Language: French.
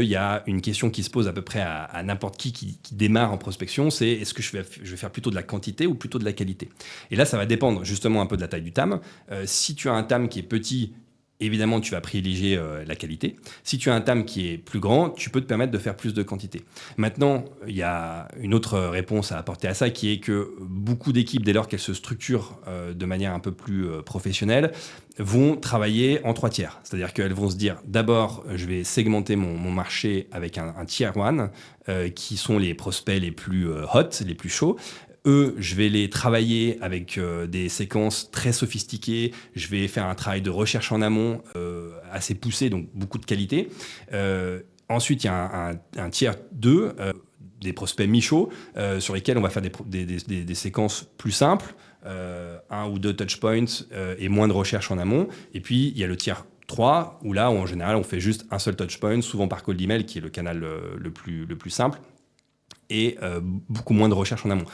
Il y a une question qui se pose à peu près à n'importe qui démarre en prospection, c'est est-ce que je vais faire plutôt de la quantité ou plutôt de la qualité? Et là, ça va dépendre justement un peu de la taille du TAM. Si tu as un TAM qui est petit, évidemment, tu vas privilégier la qualité. Si tu as un TAM qui est plus grand, tu peux te permettre de faire plus de quantité. Maintenant, il y a une autre réponse à apporter à ça, qui est que beaucoup d'équipes, dès lors qu'elles se structurent de manière un peu plus professionnelle, vont travailler en 3 tiers. C'est-à-dire qu'elles vont se dire, d'abord, je vais segmenter mon marché avec un tier one, qui sont les prospects les plus hot, les plus chauds. Eux, je vais les travailler avec des séquences très sophistiquées. Je vais faire un travail de recherche en amont assez poussé, donc beaucoup de qualité. Ensuite, il y a un tiers 2, des prospects mi-chauds, sur lesquels on va faire des séquences plus simples, 1 ou 2 touchpoints et moins de recherche en amont. Et puis, il y a le tiers 3, où là, en général, on fait juste un seul touchpoint, souvent par cold email, qui est le canal le plus simple, et beaucoup moins de recherche en amont.